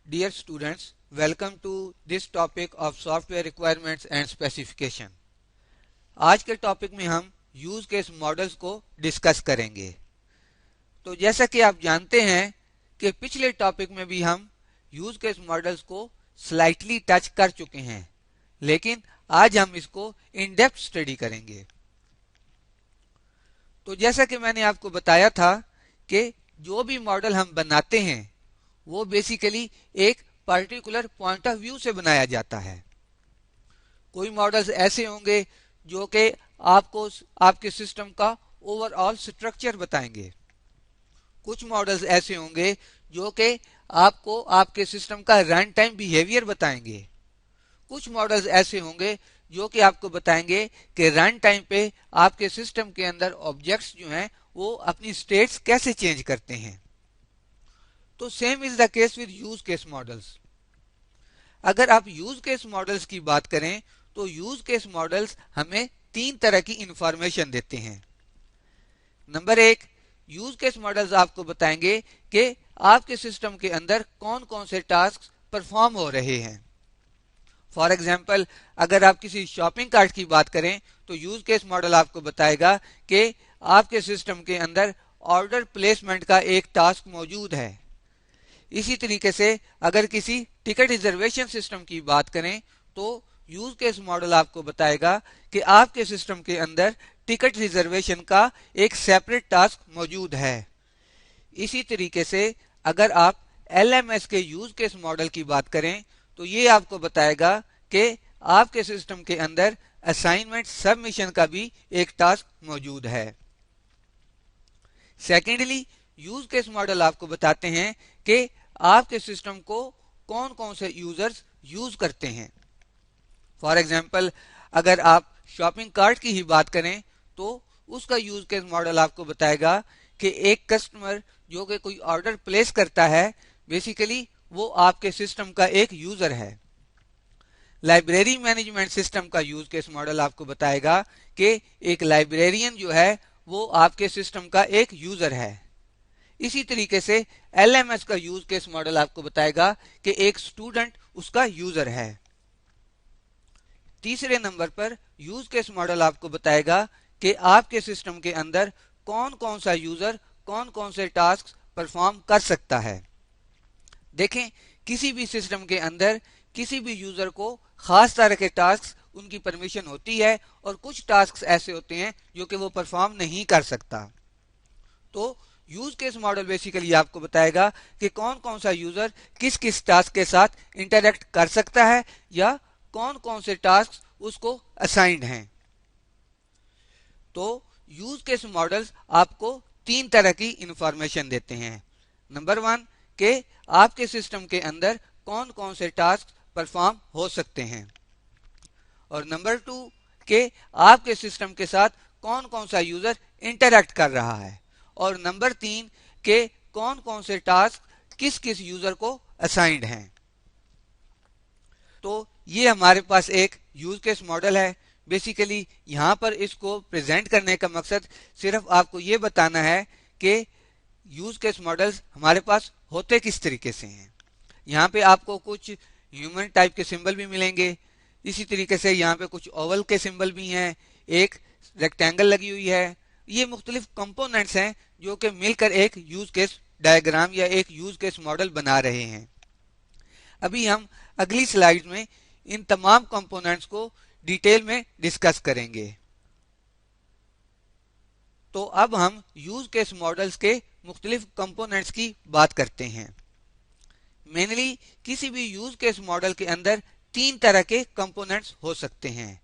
Dear students, welcome to this topic of software requirements and specification. आज के topic में हम यूज केस मॉडल्स को डिस्कस करेंगे। तो जैसा कि आप जानते हैं कि पिछले टॉपिक में भी हम यूज केस मॉडल्स को स्लाइटली टच कर चुके हैं, लेकिन आज हम इसको इन डेप्थ स्टडी करेंगे। तो जैसा कि मैंने आपको बताया था कि जो भी मॉडल हम बनाते हैं वो बेसिकली एक पर्टिकुलर पॉइंट ऑफ व्यू से बनाया जाता है। कोई मॉडल्स ऐसे होंगे जो कि आपको आपके सिस्टम का ओवरऑल स्ट्रक्चर बताएंगे। कुछ मॉडल्स ऐसे होंगे जो कि आपको आपके सिस्टम का रन टाइम बिहेवियर बताएंगे। कुछ मॉडल्स ऐसे होंगे जो कि आपको बताएंगे कि रन टाइम पे आपके सिस्टम के अंदर ऑब्जेक्ट्स जो हैं वो अपनी स्टेट्स कैसे चेंज करते हैं। तो same is the case with use case models. अगर आप यूज केस मॉडल्स की बात करें तो यूज केस मॉडल्स हमें तीन तरह की इंफॉर्मेशन देते हैं। नंबर एक, यूज केस मॉडल्स आपको बताएंगे कि आपके सिस्टम के अंदर कौन कौन से टास्क परफॉर्म हो रहे हैं। फॉर एग्जाम्पल, अगर आप किसी शॉपिंग कार्ट की बात करें तो यूज केस मॉडल आपको बताएगा कि आपके सिस्टम के अंदर ऑर्डर प्लेसमेंट का एक टास्क मौजूद है। इसी तरीके से अगर किसी टिकट रिजर्वेशन सिस्टम की बात करें तो यूज केस मॉडल आपको बताएगा कि आपके सिस्टम के अंदर टिकट रिजर्वेशन का एक सेपरेट टास्क मौजूद है। इसी तरीके से अगर आप एलएमएस के यूज केस मॉडल की बात करें तो ये आपको बताएगा कि आपके सिस्टम के अंदर असाइनमेंट सबमिशन का भी एक टास्क मौजूद है। सेकेंडली, यूज केस मॉडल आपको बताते हैं कि आपके सिस्टम को कौन कौन से यूजर्स यूज करते हैं। फॉर एग्जाम्पल, अगर आप शॉपिंग कार्ट की ही बात करें तो उसका यूज केस मॉडल आपको बताएगा कि एक कस्टमर जो कि कोई ऑर्डर प्लेस करता है, बेसिकली वो आपके सिस्टम का एक यूजर है। लाइब्रेरी मैनेजमेंट सिस्टम का यूज केस मॉडल आपको बताएगा कि एक लाइब्रेरियन जो है वो आपके सिस्टम का एक यूजर है। इसी तरीके से एलएमएस का यूज केस मॉडल आपको बताएगा कि एक स्टूडेंट उसका यूजर है। तीसरे नंबर पर यूज केस मॉडल आपको बताएगा कि आपके सिस्टम के अंदर कौन कौन सा यूजर कौन कौन से टास्क परफॉर्म कर सकता है। देखें, किसी भी सिस्टम के अंदर किसी भी यूजर को खास तरह के टास्क उनकी परमिशन होती है और कुछ टास्क ऐसे होते हैं जो कि वो परफॉर्म नहीं कर सकता। तो यूज केस मॉडल बेसिकली आपको बताएगा कि कौन कौन सा यूजर किस किस टास्क के साथ इंटरेक्ट कर सकता है या कौन कौन से टास्क उसको असाइंड हैं। तो यूज केस मॉडल्स आपको तीन तरह की इंफॉर्मेशन देते हैं। नंबर वन, कि आपके सिस्टम के अंदर कौन कौन से टास्क परफॉर्म हो सकते हैं, और नंबर टू, कि आपके सिस्टम के साथ कौन कौन सा यूजर इंटरेक्ट कर रहा है, और नंबर तीन, के कौन कौन से टास्क किस किस यूजर को असाइंड हैं। तो ये हमारे पास एक यूज केस मॉडल है। बेसिकली यहाँ पर इसको प्रेजेंट करने का मकसद सिर्फ आपको ये बताना है कि यूज केस मॉडल्स हमारे पास होते किस तरीके से हैं। यहाँ पे आपको कुछ ह्यूमन टाइप के सिंबल भी मिलेंगे। इसी तरीके से यहाँ पे कुछ ओवल के सिंबल भी हैं, एक रेक्टेंगल लगी हुई है। ये मुख्तलिफ कंपोनेंट्स हैं जो कि मिलकर एक यूज केस डायग्राम या एक यूज केस मॉडल बना रहे हैं। अभी हम अगली स्लाइड में इन तमाम कंपोनेंट्स को डिटेल में डिस्कस करेंगे। तो अब हम यूज केस मॉडल्स के मुख्तलिफ कंपोनेंट्स की बात करते हैं। मेनली किसी भी यूज केस मॉडल के अंदर तीन तरह के कंपोनेंट्स हो सकते हैं।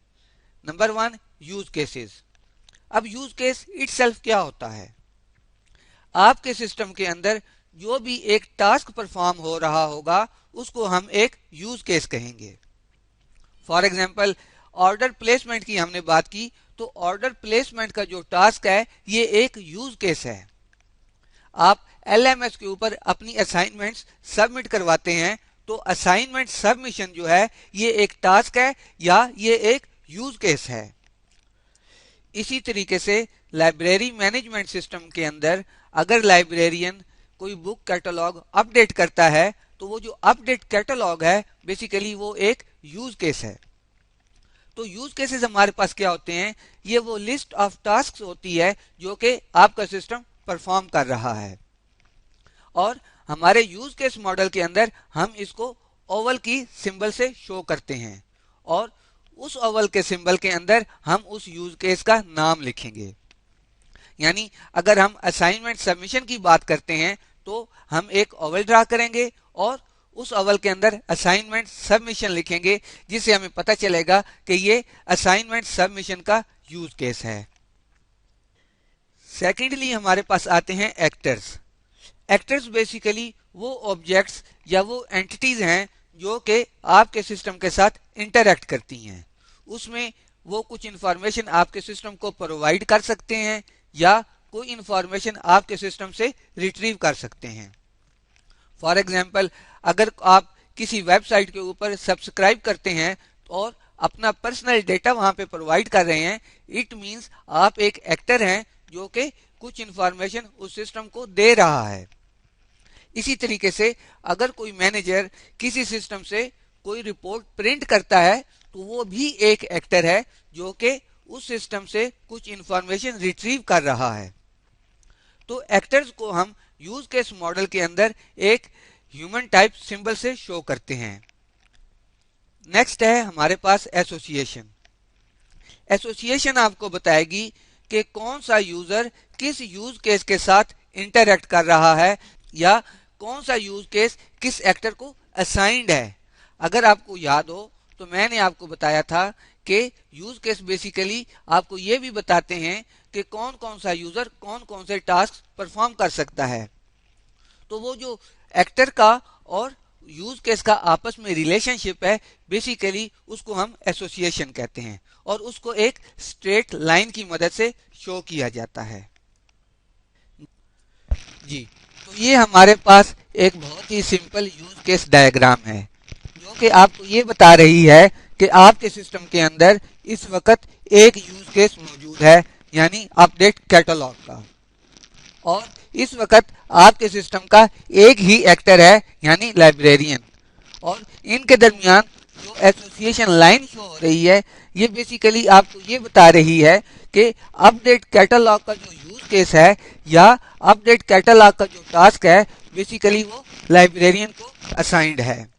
Number one, use cases. अब यूज केस इटसेल्फ क्या होता है? आपके सिस्टम के अंदर जो भी एक टास्क परफॉर्म हो रहा होगा उसको हम एक यूज केस कहेंगे। फॉर एग्जाम्पल, ऑर्डर प्लेसमेंट की हमने बात की तो ऑर्डर प्लेसमेंट का जो टास्क है ये एक यूज केस है। आप एलएमएस के ऊपर अपनी असाइनमेंट्स सबमिट करवाते हैं तो असाइनमेंट सबमिशन जो है ये एक टास्क है या ये एक यूज केस है। इसी तरीके से लाइब्रेरी मैनेजमेंट सिस्टम के अंदर अगर लाइब्रेरियन कोई बुक कैटलॉग अपडेट करता है तो वो जो अपडेट कैटलॉग है बेसिकली वो एक यूज केस है। तो यूज केसेस हमारे पास क्या होते हैं, ये वो लिस्ट ऑफ टास्क होती है जो कि आपका सिस्टम परफॉर्म कर रहा है, और हमारे यूज केस मॉडल के अंदर हम इसको ओवल की सिंबल से शो करते हैं, और उस ओवल के सिंबल के अंदर हम उस यूज केस का नाम लिखेंगे। यानी अगर हम असाइनमेंट सबमिशन की बात करते हैं तो हम एक ओवल ड्रा करेंगे और उस ओवल के अंदर असाइनमेंट सबमिशन लिखेंगे, जिससे हमें पता चलेगा कि ये असाइनमेंट सबमिशन का यूज केस है। सेकेंडली हमारे पास आते हैं एक्टर्स। एक्टर्स बेसिकली वो ऑब्जेक्ट्स या वो एंटिटीज हैं जो कि आपके सिस्टम के साथ इंटरैक्ट करती हैं। उसमें वो कुछ इंफॉर्मेशन आपके सिस्टम को प्रोवाइड कर सकते हैं या कोई इंफॉर्मेशन आपके सिस्टम से रिट्रीव कर सकते हैं। फॉर एग्जाम्पल, अगर आप किसी वेबसाइट के ऊपर सब्सक्राइब करते हैं और अपना पर्सनल डेटा वहां पे प्रोवाइड कर रहे हैं, इट मींस आप एक एक्टर हैं जो कि कुछ इंफॉर्मेशन उस सिस्टम को दे रहा है। इसी तरीके से अगर कोई मैनेजर किसी सिस्टम से कोई रिपोर्ट प्रिंट करता है तो वो भी एक एक्टर है जो कि उस सिस्टम से कुछ इंफॉर्मेशन रिट्रीव कर रहा है। तो एक्टर्स को हम यूज केस मॉडल के अंदर एक ह्यूमन टाइप सिंबल से शो करते हैं। नेक्स्ट है हमारे पास एसोसिएशन। एसोसिएशन आपको बताएगी कि कौन सा यूजर किस यूज केस के साथ इंटरैक्ट कर रहा है या कौन सा यूज केस किस एक्टर को असाइंड है। अगर आपको याद हो तो मैंने आपको बताया था कि यूज केस बेसिकली आपको ये भी बताते हैं कि कौन कौन सा यूजर कौन कौन से टास्क परफॉर्म कर सकता है। तो वो जो एक्टर का और यूज केस का आपस में रिलेशनशिप है, बेसिकली उसको हम एसोसिएशन कहते हैं, और उसको एक स्ट्रेट लाइन की मदद से शो किया जाता है। जी, तो ये हमारे पास एक बहुत ही सिंपल यूज केस डायग्राम है जो कि आपको ये बता रही है कि आपके सिस्टम के अंदर इस वक्त एक यूज केस मौजूद है, यानी अपडेट कैटलॉग का, और इस वक्त आपके सिस्टम का एक ही एक्टर है यानी लाइब्रेरियन, और इनके दरमियान जो एसोसिएशन लाइन शो हो रही है ये बेसिकली आपको ये बता रही है कि अपडेट कैटलॉग का जो यूज केस है या अपडेट कैटलॉग का जो टास्क है बेसिकली वो लाइब्रेरियन को असाइंड है।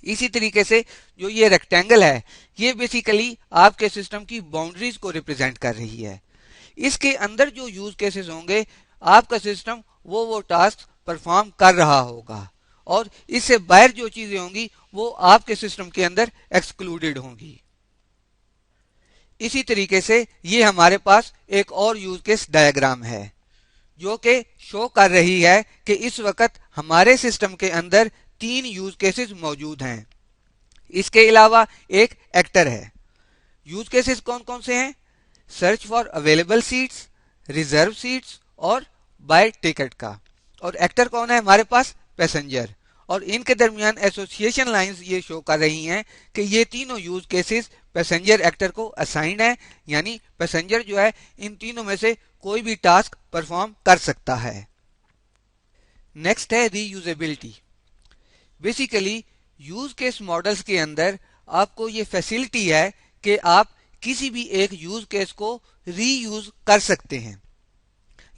इसी तरीके से जो ये रेक्टेंगल है ये बेसिकली आपके सिस्टम की बाउंड्रीज को रिप्रेजेंट कर रही है। इसके अंदर जो यूज केसेस होंगे आपका सिस्टम वो टास्क परफॉर्म कर रहा होगा, और इससे बाहर जो चीजें होंगी वो आपके सिस्टम के अंदर एक्सक्लूडेड होंगी। इसी तरीके से ये हमारे पास एक और यूज केस डायग्राम है जो कि शो कर रही है कि इस वक्त हमारे सिस्टम के अंदर 3 यूज केसेस मौजूद हैं। इसके अलावा एक एक्टर है। यूज केसेस कौन कौन से हैं? Search for available seats, reserve seats और बाय टिकट का। और एक्टर कौन है हमारे पास? पैसेंजर। और इनके दरमियान एसोसिएशन लाइंस ये शो कर रही हैं कि ये तीनों यूज केसेस पैसेंजर एक्टर को असाइंड है, यानी पैसेंजर जो है इन तीनों में से कोई भी टास्क परफॉर्म कर सकता है। नेक्स्ट है reusability. Basically use case models के अंदर आपको ये फैसिलिटी है कि आप किसी भी एक यूज केस को रीयूज कर सकते हैं,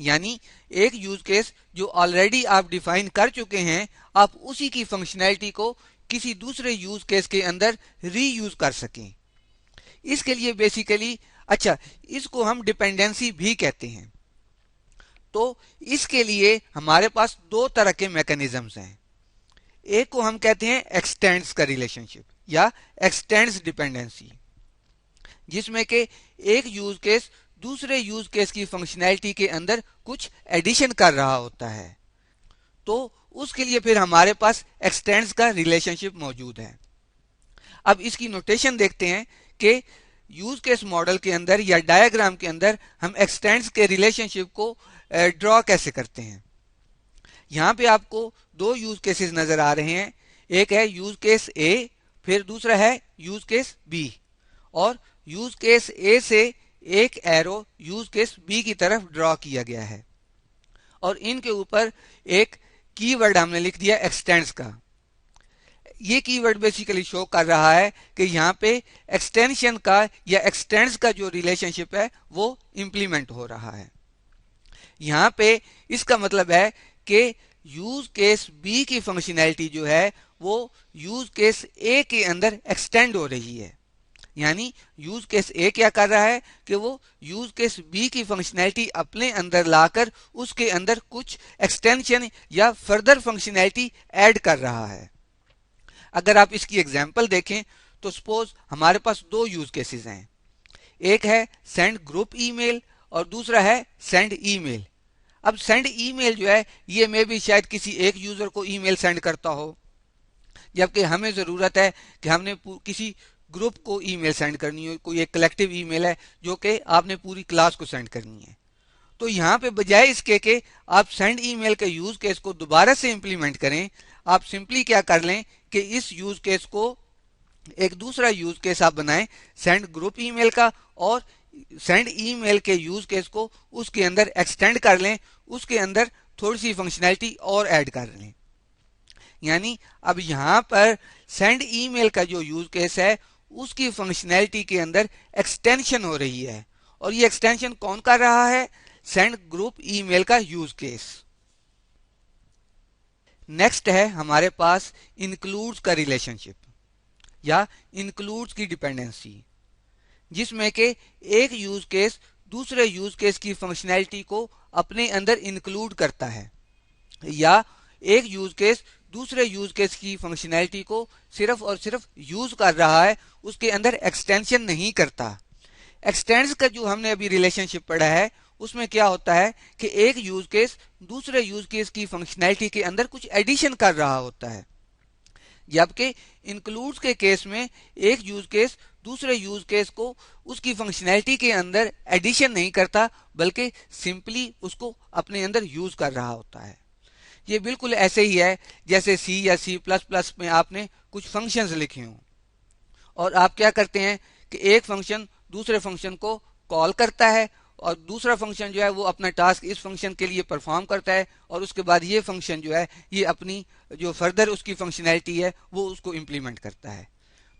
यानी एक यूज केस जो ऑलरेडी आप डिफाइन कर चुके हैं आप उसी की फंक्शनैलिटी को किसी दूसरे यूज केस के अंदर रीयूज कर सकें। इसके लिए बेसिकली इसको हम डिपेंडेंसी भी कहते हैं। तो इसके लिए हमारे पास 2 तरह के मैकेनिज्म्स हैं। एक को हम कहते हैं एक्सटेंड्स का रिलेशनशिप या एक्सटेंड्स डिपेंडेंसी, जिसमें के एक यूज केस दूसरे यूज केस की फंक्शनैलिटी के अंदर कुछ एडिशन कर रहा होता है, तो उसके लिए फिर हमारे पास एक्सटेंड्स का रिलेशनशिप मौजूद है। अब इसकी नोटेशन देखते हैं कि यूज केस मॉडल के अंदर या डायग्राम के अंदर हम एक्सटेंड्स के रिलेशनशिप को ड्रॉ कैसे करते हैं। यहाँ पे आपको 2 यूज केसेस नजर आ रहे हैं, एक है यूज केस ए, फिर दूसरा है यूज केस बी, और यूज केस ए से एक एरो यूज केस बी की तरफ ड्रॉ किया गया है, और इनके ऊपर एक कीवर्ड हमने लिख दिया एक्सटेंड्स का। ये कीवर्ड बेसिकली शो कर रहा है कि यहाँ पे एक्सटेंशन का या एक्सटेंड्स का जो रिलेशनशिप है वो इंप्लीमेंट हो रहा है। यहाँ पे इसका मतलब है कि यूज केस बी की फंक्शनैलिटी जो है वो यूज केस ए के अंदर एक्सटेंड हो रही है। यानी यूज केस ए क्या कर रहा है कि वो यूज केस बी की फंक्शनैलिटी अपने अंदर लाकर उसके अंदर कुछ एक्सटेंशन या फर्दर फंक्शनैलिटी ऐड कर रहा है। अगर आप इसकी एग्जांपल देखें तो सपोज हमारे पास दो यूज केसेस हैं, एक है सेंड ग्रुप ईमेल और दूसरा है सेंड ईमेल। अब सेंड ईमेल जो है ये में भी शायद किसी एक यूजर को ईमेल सेंड करता हो, जबकि हमें जरूरत है कि हमने किसी ग्रुप को ईमेल सेंड करनी हो, कोई एक कलेक्टिव ईमेल है जो कि आपने पूरी क्लास को सेंड करनी है। तो यहाँ पे बजाय इसके कि आप सेंड ईमेल के यूज केस को दोबारा से इंप्लीमेंट करें, आप सिंपली क्या कर लें कि इस यूज केस को एक दूसरा यूज केस आप बनाएं सेंड ग्रुप ईमेल का, और सेंड ईमेल के यूज केस को उसके अंदर एक्सटेंड कर लें, उसके अंदर थोड़ी सी फंक्शनैलिटी और ऐड कर लें। यानी अब यहाँ पर सेंड ईमेल का जो यूज केस है उसकी फंक्शनैलिटी के अंदर एक्सटेंशन हो रही है, और ये एक्सटेंशन कौन कर रहा है? सेंड ग्रुप ईमेल का यूज केस। नेक्स्ट है हमारे पास इंक्लूड्स का रिलेशनशिप या इंक्लूड्स की डिपेंडेंसी, जिसमें कि एक यूज केस दूसरे यूज केस की फंक्शनैलिटी को अपने अंदर इंक्लूड करता है, या एक यूज केस दूसरे यूज केस की फंक्शनैलिटी को सिर्फ और सिर्फ यूज कर रहा है, उसके अंदर एक्सटेंशन नहीं करता। एक्सटेंड्स का जो हमने अभी रिलेशनशिप पढ़ा है उसमें क्या होता है कि एक यूज केस दूसरे यूज केस की फंक्शनैलिटी के अंदर कुछ एडिशन कर रहा होता है, जबकि इंक्लूड्स के केस में एक यूज केस दूसरे यूज केस को उसकी फंक्शनैलिटी के अंदर एडिशन नहीं करता, बल्कि सिंपली उसको अपने अंदर यूज कर रहा होता है। ये बिल्कुल ऐसे ही है जैसे सी या सी प्लस प्लस में आपने कुछ फंक्शंस लिखे हों और आप क्या करते हैं कि एक फंक्शन दूसरे फंक्शन को कॉल करता है और दूसरा फंक्शन जो है वो अपना टास्क इस फंक्शन के लिए परफॉर्म करता है, और उसके बाद ये फंक्शन जो है ये अपनी जो फर्दर उसकी फंक्शनैलिटी है वो उसको इम्प्लीमेंट करता है।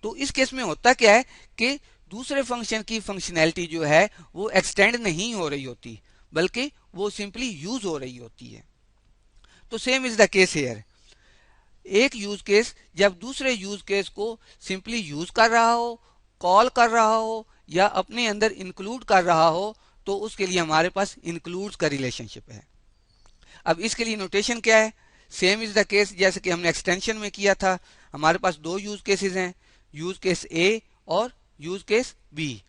तो इस केस में होता क्या है कि दूसरे फंक्शन की फंक्शनैलिटी जो है वो एक्सटेंड नहीं हो रही होती, बल्कि वो सिंपली यूज हो रही होती है। तो same is the case here. एक यूज केस जब दूसरे यूज केस को सिंपली यूज कर रहा हो, कॉल कर रहा हो या अपने अंदर इंक्लूड कर रहा हो, तो उसके लिए हमारे पास इंक्लूड्स का रिलेशनशिप है। अब इसके लिए नोटेशन क्या है? सेम इज द केस जैसे कि हमने एक्सटेंशन में किया था। हमारे पास दो यूज केसेस हैं, यूज केस ए और use case B.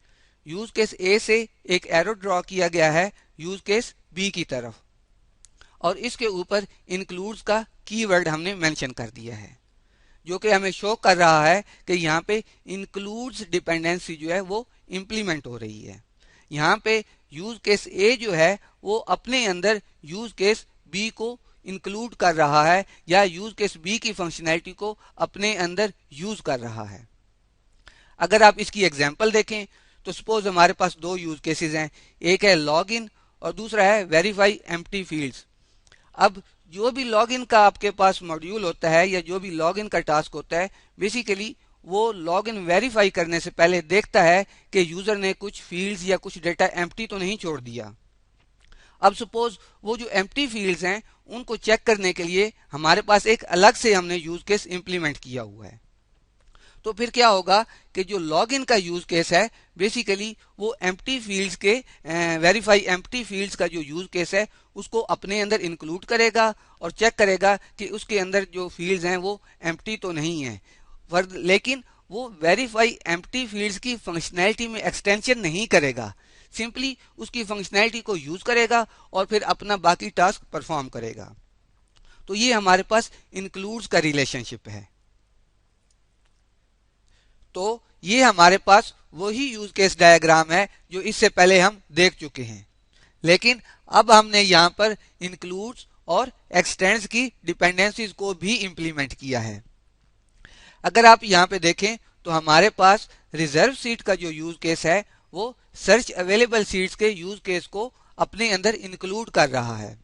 Use case A से एक एरो ड्रॉ किया गया है यूज केस बी की तरफ, और इसके ऊपर इंक्लूड्स का कीवर्ड हमने मेंशन कर दिया है, जो कि हमें शो कर रहा है कि यहाँ पे इंक्लूड्स डिपेंडेंसी जो है वो इंप्लीमेंट हो रही है। यहाँ पे यूज केस ए जो है वो अपने अंदर यूज केस बी को इंक्लूड कर रहा है, या यूज केस बी की फंक्शनैलिटी को अपने अंदर यूज कर रहा है। अगर आप इसकी एग्जांपल देखें तो सपोज हमारे पास दो यूज केसेस हैं, एक है लॉग इन और दूसरा है वेरीफाई एम्प्टी फील्ड्स। अब जो भी लॉगिन का आपके पास मॉड्यूल होता है या जो भी लॉगिन का टास्क होता है, बेसिकली वो लॉगिन वेरीफाई करने से पहले देखता है कि यूजर ने कुछ फील्ड्स या कुछ डेटा एम्प्टी तो नहीं छोड़ दिया। अब सपोज वो जो एम्प्टी फील्ड्स हैं उनको चेक करने के लिए हमारे पास एक अलग से हमने यूज केस इंप्लीमेंट किया हुआ है। तो फिर क्या होगा कि जो लॉगिन का यूज केस है बेसिकली वो एम्प्टी फील्ड्स के वेरीफाई एम्प्टी फील्ड्स का जो यूज केस है उसको अपने अंदर इंक्लूड करेगा और चेक करेगा कि उसके अंदर जो फील्ड्स हैं वो एम्प्टी तो नहीं है, लेकिन वो वेरीफाई एम्प्टी फील्ड्स की फंक्शनैलिटी में एक्सटेंशन नहीं करेगा, सिंपली उसकी फंक्शनैलिटी को यूज करेगा और फिर अपना बाकी टास्क परफॉर्म करेगा। तो ये हमारे पास इंक्लूड्स का रिलेशनशिप है। तो ये हमारे पास वही यूज केस डायग्राम है जो इससे पहले हम देख चुके हैं, लेकिन अब हमने यहाँ पर इंक्लूड्स और एक्सटेंड्स की डिपेंडेंसीज को भी इंप्लीमेंट किया है। अगर आप यहाँ पे देखें तो हमारे पास रिजर्व सीट का जो यूज केस है वो सर्च अवेलेबल सीट्स के यूज केस को अपने अंदर इंक्लूड कर रहा है।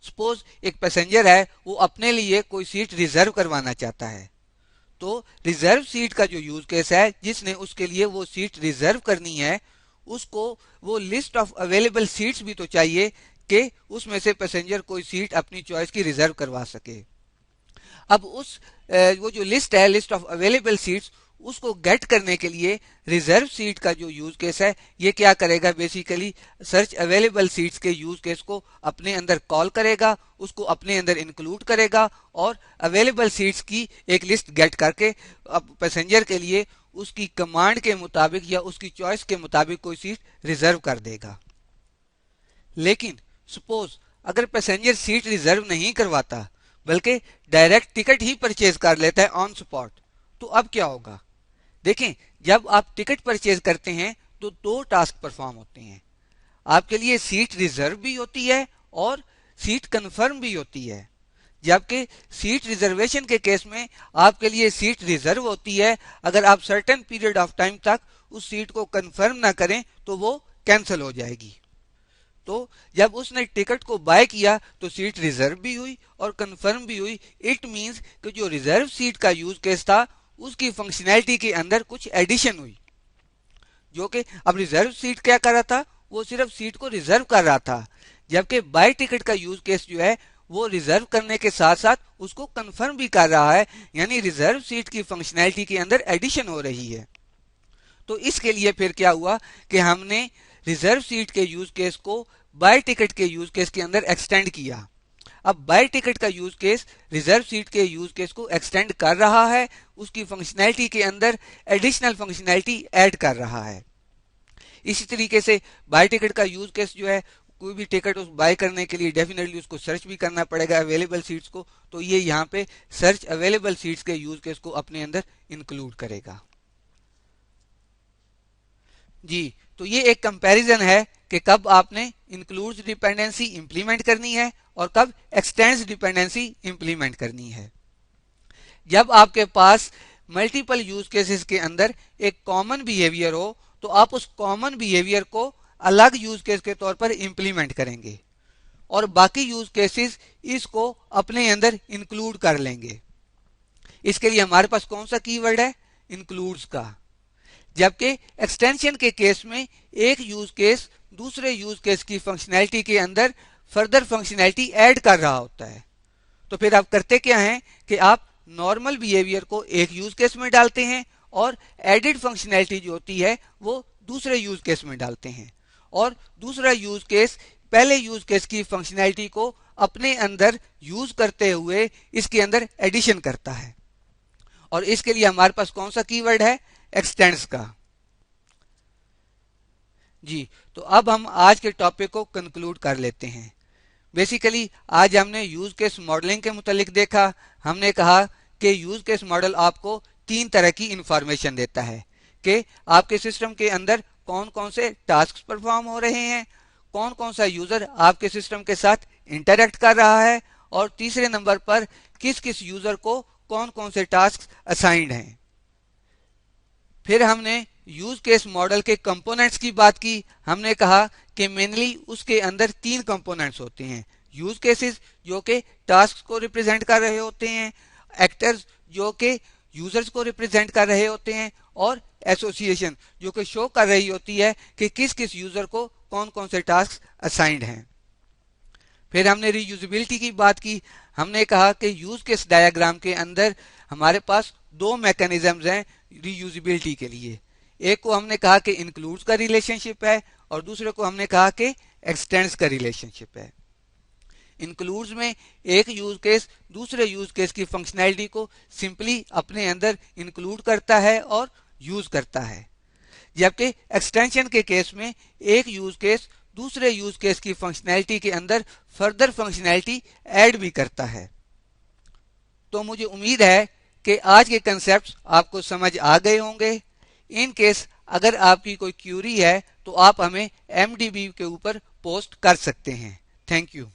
सपोज एक पैसेंजर है, वो अपने लिए कोई सीट रिजर्व करवाना चाहता है, तो रिजर्व सीट का जो यूज केस है, जिसने उसके लिए वो सीट रिजर्व करनी है, उसको वो लिस्ट ऑफ अवेलेबल सीट्स भी तो चाहिए कि उसमें से पैसेंजर कोई सीट अपनी चॉइस की रिजर्व करवा सके। अब वो जो लिस्ट है, लिस्ट ऑफ अवेलेबल सीट्स, उसको गेट करने के लिए रिजर्व सीट का जो यूज केस है, ये क्या करेगा, बेसिकली सर्च अवेलेबल सीट्स के यूज केस को अपने अंदर कॉल करेगा, उसको अपने अंदर इंक्लूड करेगा और अवेलेबल सीट्स की एक लिस्ट गेट करके अब पैसेंजर के लिए उसकी कमांड के मुताबिक या उसकी चॉइस के मुताबिक कोई सीट रिजर्व कर देगा। लेकिन सपोज अगर पैसेंजर सीट रिजर्व नहीं करवाता बल्कि डायरेक्ट टिकट ही परचेज कर लेता है ऑन स्पॉट, तो अब क्या होगा? देखें, जब आप टिकट परचेज करते हैं तो दो टास्क परफॉर्म होते हैं। आपके लिए सीट रिजर्व भी होती है और सीट कंफर्म भी होती है। जबकि सीट रिजर्वेशन के केस में आपके लिए सीट रिजर्व होती है, अगर आप सर्टेन पीरियड ऑफ टाइम तक उस सीट को कंफर्म ना करें तो वो कैंसिल हो जाएगी। तो जब उसने टिकट को बाय किया तो सीट रिजर्व भी हुई और कंफर्म भी हुई। इट मींस कि जो रिजर्व सीट का यूज केस था उसकी फंक्शनैलिटी के अंदर कुछ एडिशन हुई, जो कि अब रिजर्व सीट क्या कर रहा था, वो सिर्फ सीट को रिजर्व कर रहा था, जबकि बाय टिकट का यूज केस जो है वो रिजर्व करने के साथ साथ उसको कंफर्म भी कर रहा है, यानी रिजर्व सीट की फंक्शनैलिटी के अंदर एडिशन हो रही है। तो इसके लिए फिर क्या हुआ कि हमने रिजर्व सीट के यूज केस को बाय टिकट के यूज केस के अंदर एक्सटेंड किया। अब बाय टिकट का यूज केस रिजर्व सीट के यूज केस को एक्सटेंड कर रहा है, उसकी फंक्शनैलिटी के अंदर एडिशनल फंक्शनैलिटी ऐड कर रहा है। इसी तरीके से बाय टिकट का यूज केस जो है, कोई भी टिकट उस बाय करने के लिए डेफिनेटली उसको सर्च भी करना पड़ेगा अवेलेबल सीट्स को, तो ये यहाँ पे सर्च अवेलेबल सीट्स के यूज केस को अपने अंदर इंक्लूड करेगा। जी, तो ये एक कंपैरिजन है कि कब आपने इंक्लूड्स डिपेंडेंसी इंप्लीमेंट करनी है और कब एक्सटेंड्स डिपेंडेंसी इंप्लीमेंट करनी है। जब आपके पास मल्टीपल यूज केसेस के अंदर एक कॉमन बिहेवियर हो तो आप उस कॉमन बिहेवियर को अलग यूज केस के तौर पर इंप्लीमेंट करेंगे और बाकी यूज केसेस इसको अपने अंदर इंक्लूड कर लेंगे। इसके लिए हमारे पास कौन सा कीवर्ड है, इंक्लूड्स का। जबकि एक्सटेंशन के केस में एक यूज केस दूसरे यूज केस की फंक्शनैलिटी के अंदर फर्दर फंक्शनैलिटी ऐड कर रहा होता है। तो फिर आप करते क्या हैं कि आप नॉर्मल बिहेवियर को एक यूज केस में डालते हैं और एडिड फंक्शनैलिटी जो होती है वो दूसरे यूज केस में डालते हैं, और दूसरा यूज केस पहले यूज केस की फंक्शनैलिटी को अपने अंदर यूज करते हुए इसके अंदर एडिशन करता है। और इसके लिए हमारे पास कौन सा कीवर्ड है, एक्सटेंड्स का। जी, तो अब हम आज के टॉपिक को कंक्लूड कर लेते हैं। बेसिकली आज हमने यूज केस मॉडलिंग के मुतालिक देखा। हमने कहा कि यूज केस मॉडल आपको तीन तरह की इंफॉर्मेशन देता है कि आपके सिस्टम के अंदर कौन कौन से टास्क परफॉर्म हो रहे हैं, कौन कौन सा यूजर आपके सिस्टम के साथ इंटरेक्ट कर रहा है, और तीसरे नंबर पर किस किस यूजर को कौन कौन से टास्क असाइंड हैं। फिर हमने यूज केस मॉडल के कंपोनेंट्स की बात की। हमने कहा कि मेनली उसके अंदर तीन कंपोनेंट्स होते हैं, यूज केसेस जो कि टास्क को रिप्रेजेंट कर रहे होते हैं, एक्टर्स जो कि यूजर्स को रिप्रेजेंट कर रहे होते हैं, और एसोसिएशन जो कि शो कर रही होती है कि किस किस यूजर को कौन कौन से टास्क असाइंड हैं। फिर हमने रीयूजेबिलिटी की बात की। हमने कहा कि यूज केस डायग्राम के अंदर हमारे पास दो मैकेनिज्म्स हैं रीयूजेबिलिटी के लिए। एक को हमने कहा कि इंक्लूड्स का रिलेशनशिप है और दूसरे को हमने कहा कि एक्सटेंड्स का रिलेशनशिप है। इंक्लूड्स में एक यूज केस दूसरे यूज केस की फंक्शनैलिटी को सिंपली अपने अंदर इंक्लूड करता है और यूज करता है, जबकि एक्सटेंशन के केस में एक यूज केस दूसरे यूज केस की फंक्शनैलिटी के अंदर फर्दर फंक्शनैलिटी ऐड भी करता है। तो मुझे उम्मीद है कि आज के कंसेप्ट आपको समझ आ गए होंगे। इन केस अगर आपकी कोई क्यूरी है तो आप हमें MDB के ऊपर पोस्ट कर सकते हैं। Thank you.